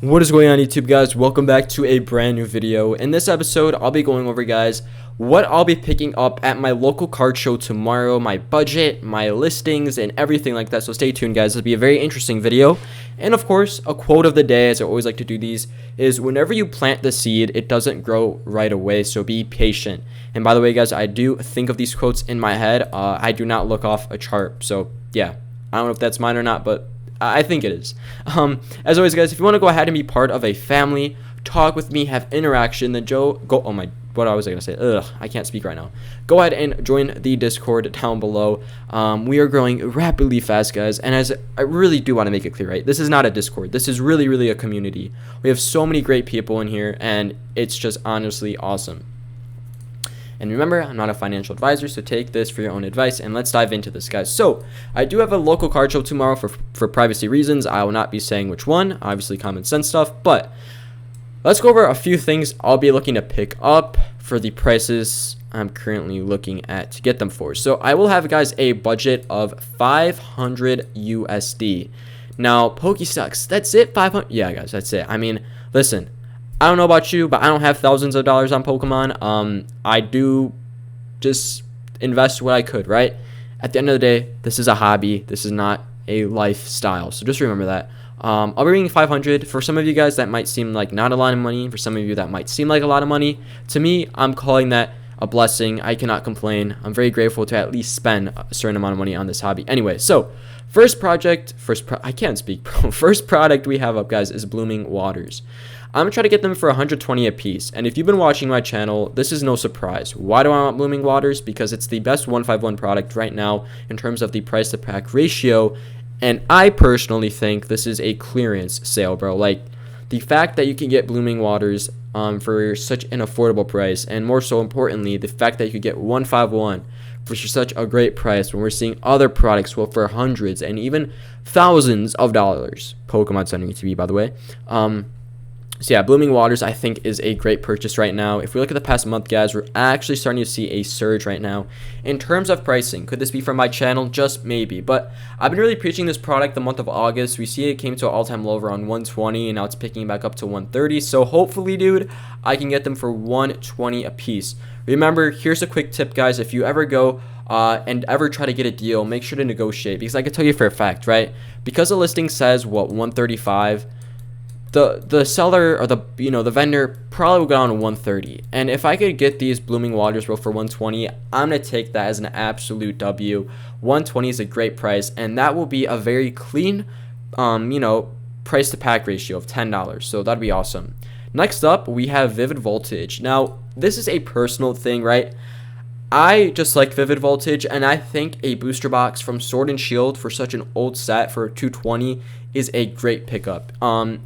What is going on, YouTube guys? Welcome back to a brand new video. In this episode, I'll be going over, guys, what I'll be picking up at my local card show tomorrow, my budget, my listings, and everything like that. So stay tuned, guys. It'll be a very interesting video. And of course, a quote of the day, as I always like to do these, is whenever you plant the seed, it doesn't grow right away. So be patient. And by the way, guys, I do think of these quotes in my head. I do not look off a chart. So yeah, I don't know if that's mine or not, but I think it is. As always, guys, if you want to go ahead and be part of a family, talk with me, have interaction, then what was I gonna say? I can't speak right now. Go ahead and join the Discord down below. We are growing rapidly fast, guys, and as I really do want to make it clear, right? This is not a Discord. This is really a community. We have so many great people in here, and it's just honestly awesome. And remember, I'm not a financial advisor, so take this for your own advice, and let's dive into this, guys. So, I do have a local card show tomorrow for privacy reasons. I will not be saying which one, obviously common sense stuff, but let's go over a few things I'll be looking to pick up for the prices I'm currently looking at to get them for. So, I will have, guys, a budget of 500 USD. Now, Pokesucks, that's it? 500? Yeah, guys, that's it. I mean, listen, I don't know about you, but I don't have thousands of dollars on Pokemon. I do just invest what I could, right? At the end of the day, this is a hobby. This is not a lifestyle. So just remember that. I'll be bringing 500. For some of you guys, that might seem like not a lot of money. For some of you, that might seem like a lot of money. To me, I'm calling that a blessing. I cannot complain. I'm very grateful to at least spend a certain amount of money on this hobby. Anyway, so first product we have up, guys, is Blooming Waters. I'm going to try to get them for 120 a piece, and if you've been watching my channel, this is no surprise. Why do I want Blooming Waters? Because it's the best 151 product right now in terms of the price to pack ratio, and I personally think this is a clearance sale, bro. Like, the fact that you can get Blooming Waters for such an affordable price, and more so importantly, the fact that you could get 151 for such a great price when we're seeing other products go for hundreds and even thousands of dollars. Pokemon Center ETB, by the way. So yeah, Blooming Waters, I think, is a great purchase right now. If we look at the past month, guys, we're actually starting to see a surge right now. In terms of pricing, could this be from my channel? Just maybe. But I've been really preaching this product the month of August. We see it came to an all-time low around 120, and now it's picking back up to 130. So hopefully, dude, I can get them for 120 a piece. Remember, here's a quick tip, guys. If you ever go and ever try to get a deal, make sure to negotiate. Because I can tell you for a fact, right? Because the listing says, 135, the seller or the vendor probably will go down to 130. And if I could get these Blooming Waters for 120, I'm gonna take that as an absolute W. 120 is a great price, and that will be a very clean price to pack ratio of $10. So that'd be awesome. Next up, we have Vivid Voltage. Now, this is a personal thing, right? I just like Vivid Voltage, and I think a booster box from Sword and Shield for such an old set for 220 is a great pickup.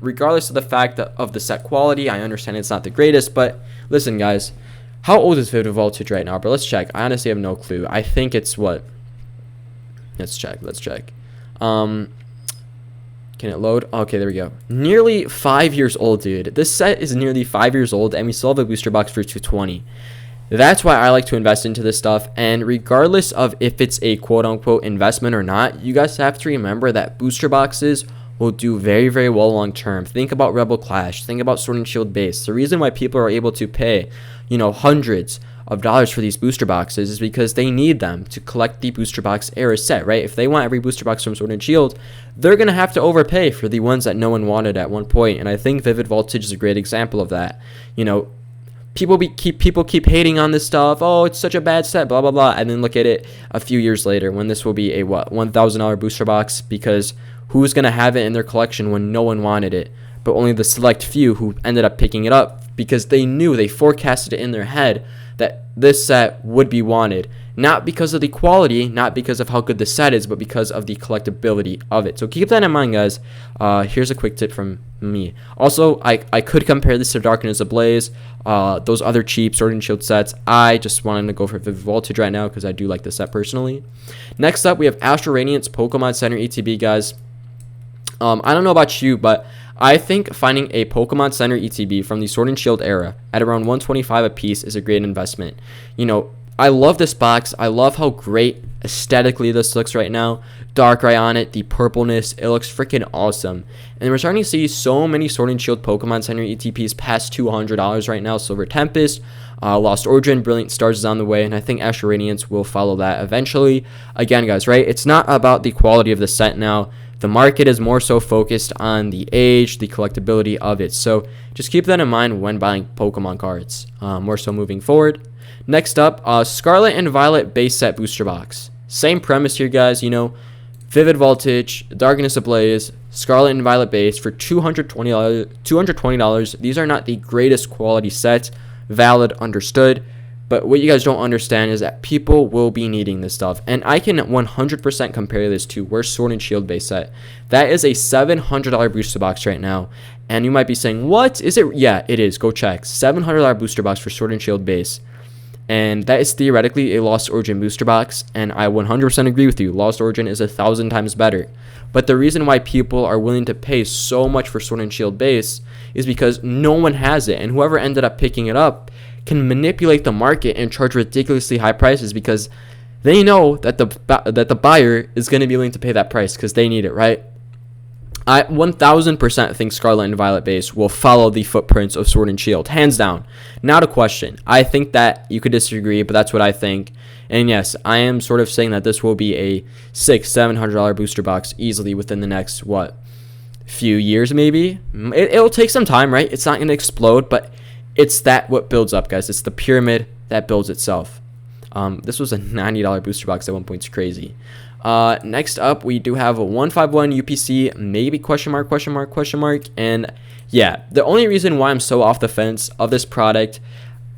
Regardless of the fact of the set quality, I understand it's not the greatest, but listen, guys, how old is Vivid Voltage right now? But let's check. I honestly have no clue. I think it's what? Let's check. Can it load? Okay, there we go. Nearly 5 years old, dude. This set is nearly 5 years old, and we still have a booster box for 220. That's why I like to invest into this stuff, and regardless of if it's a quote-unquote investment or not, you guys have to remember that booster boxes will do very well long term. Think about Rebel Clash, think about Sword and Shield base. The reason why people are able to pay, hundreds of dollars for these booster boxes is because they need them to collect the booster box era set, right? If they want every booster box from Sword and Shield, they're going to have to overpay for the ones that no one wanted at one point, and I think Vivid Voltage is a great example of that. People keep hating on this stuff. Oh, it's such a bad set, blah, blah, blah. And then look at it a few years later when this will be a, $1,000 booster box, because who's going to have it in their collection when no one wanted it? But only the select few who ended up picking it up because they forecasted it in their head that this set would be wanted. Not because of the quality, not because of how good the set is, but because of the collectability of it. So keep that in mind, guys. Here's a quick tip from me. Also, I could compare this to Darkness Ablaze, those other cheap Sword and Shield sets. I just wanted to go for Vivid Voltage right now because I do like the set personally. Next up, we have Astral Radiance Pokemon Center ETB, guys. I don't know about you, but I think finding a Pokemon Center ETB from the Sword and Shield era at around 125 a piece is a great investment. I love this box. I love how great aesthetically this looks right now. Darkrai on it, the purpleness, it looks freaking awesome. And we're starting to see so many Sword and Shield Pokemon Center ETPs past $200 right now. Silver Tempest, Lost Origin, Brilliant Stars is on the way, and I think Astral Radiance will follow that eventually. Again, guys, right? It's not about the quality of the set now. The market is more so focused on the age, the collectability of it. So just keep that in mind when buying Pokemon cards, more so moving forward. Next up, Scarlet and Violet base set booster box. Same premise here, guys. You know, Vivid Voltage, Darkness Ablaze, Scarlet and Violet base for $220. These are not the greatest quality sets. Valid, understood. But what you guys don't understand is that people will be needing this stuff. And I can 100% compare this to where's Sword and Shield base set. That is a $700 booster box right now. And you might be saying, what? Is it? Yeah, it is. Go check. $700 booster box for Sword and Shield base. And that is theoretically a Lost Origin booster box. And I 100% agree with you. Lost Origin is 1,000 times better. But the reason why people are willing to pay so much for Sword and Shield base is because no one has it. And whoever ended up picking it up can manipulate the market and charge ridiculously high prices because they know that the buyer is going to be willing to pay that price because they need it, right? I 1000% think Scarlet and Violet base will follow the footprints of Sword and Shield, hands down. Not a question. I think that you could disagree, but that's what I think. And yes, I am sort of saying that this will be a $600-700 booster box easily within the next few years maybe. It'll take some time, right? It's not going to explode, but it's that what builds up, guys. It's the pyramid that builds itself. This was a $90 booster box at one point. It's crazy. Next up, we do have a 151 UPC, maybe question mark. And yeah, the only reason why I'm so off the fence of this product,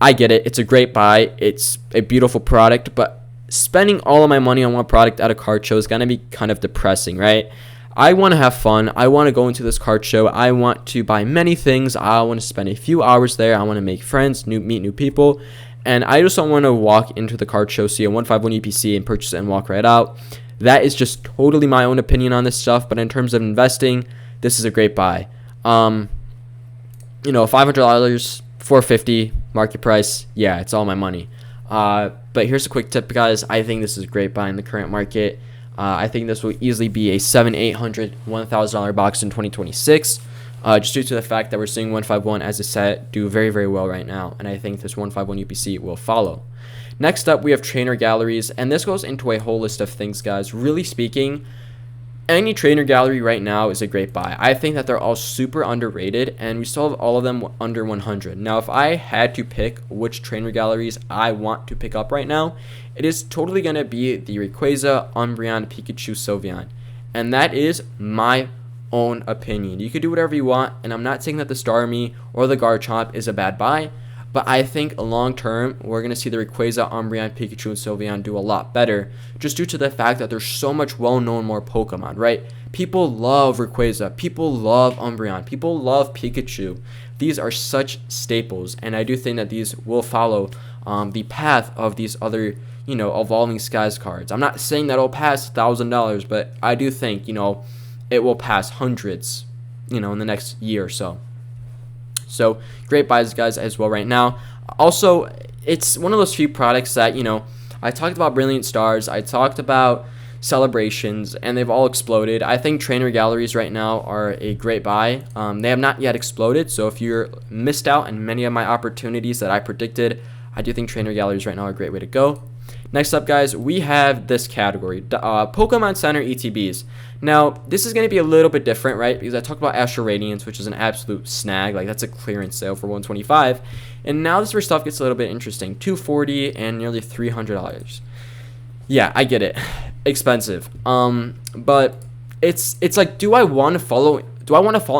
I get it. It's a great buy. It's a beautiful product, but spending all of my money on one product at a card show is going to be kind of depressing, right? I want to have fun. I want to go into this card show. I want to buy many things. I want to spend a few hours there. I want to make friends, meet new people. And I just don't want to walk into the card show, see a 151 UPC, and purchase it and walk right out. That is just totally my own opinion on this stuff. But in terms of investing, this is a great buy. $500, $450 market price. Yeah, it's all my money. But here's a quick tip, guys. I think this is a great buy in the current market. I think this will easily be a $700, $800, $1,000 box in 2026, just due to the fact that we're seeing 151 as a set do very, very well right now, and I think this 151 UPC will follow. Next up, we have trainer galleries, and this goes into a whole list of things, guys. Really speaking, any trainer gallery right now is a great buy. I think that they're all super underrated, and we still have all of them under 100. Now, if I had to pick which trainer galleries I want to pick up right now, it is totally going to be the Rayquaza, Umbreon, Pikachu, Sylveon. And that is my own opinion. You could do whatever you want, and I'm not saying that the Starmie or the Garchomp is a bad buy, but I think long term, we're going to see the Rayquaza, Umbreon, Pikachu, and Sylveon do a lot better, just due to the fact that there's so much well-known more Pokemon, right? People love Rayquaza, people love Umbreon, people love Pikachu. These are such staples, and I do think that these will follow the path of these other, Evolving Skies cards. I'm not saying that it'll pass $1,000, but I do think, it will pass hundreds, in the next year or so. So great buys, guys, as well right now. Also, it's one of those few products that, I talked about Brilliant Stars, I talked about Celebrations, and they've all exploded. I think trainer galleries right now are a great buy. They have not yet exploded, so if you're missed out on many of my opportunities that I predicted, I do think trainer galleries right now are a great way to go. Next up, guys, we have this category, Pokemon Center ETBs. Now, this is going to be a little bit different, right? Because I talked about Astral Radiance, which is an absolute snag. Like, that's a clearance sale for $125. And now this is where stuff gets a little bit interesting. $240 and nearly $300. Yeah, I get it. Expensive. But it's like, do I want to fall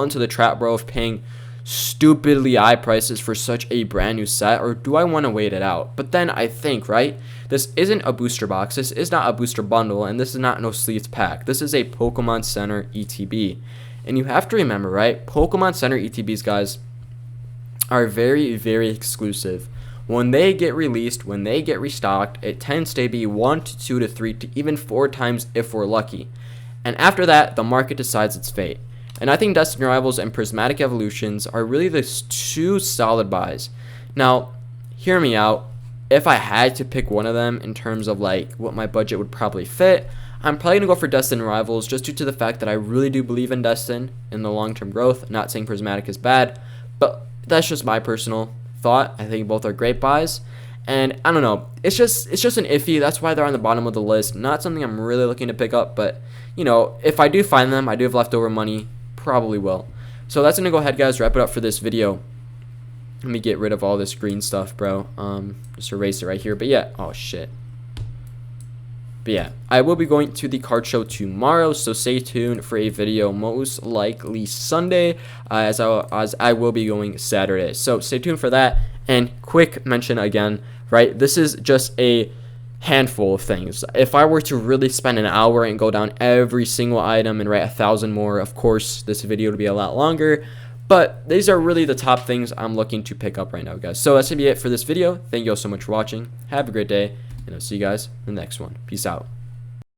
into the trap, bro, of paying stupidly high prices for such a brand new set, or do I want to wait it out? But then I think, right, this isn't a booster box, this is not a booster bundle, and this is not no sleeves pack. This is a Pokemon Center ETB. And you have to remember, right, Pokemon Center ETBs, guys, are very, very exclusive. When they get released, when they get restocked, it tends to be 1 to 2 to 3 to even 4 times if we're lucky. And after that, the market decides its fate. And I think Destiny Rivals and Prismatic Evolutions are really the two solid buys. Now, hear me out. if I had to pick one of them in terms of like what my budget would probably fit, I'm probably going to go for Destin Rivals, just due to the fact that I really do believe in Destin in the long-term growth. Not saying Prismatic is bad, but that's just my personal thought. I think both are great buys. And I don't know, it's just an iffy. That's why they're on the bottom of the list. Not something I'm really looking to pick up, but you know, if I do find them, I do have leftover money, probably will. So that's gonna go ahead, guys, wrap it up for this video. Let me get rid of all this green stuff, bro. Just erase it right here. But yeah, oh shit. But yeah, I will be going to the card show tomorrow, so stay tuned for a video, most likely Sunday, as I will be going Saturday. So stay tuned for that. And quick mention again, right? This is just a handful of things. If I were to really spend an hour and go down every single item and write 1,000 more, of course, this video would be a lot longer. But these are really the top things I'm looking to pick up right now, guys. So that's going to be it for this video. Thank you all so much for watching. Have a great day, and I'll see you guys in the next one. Peace out.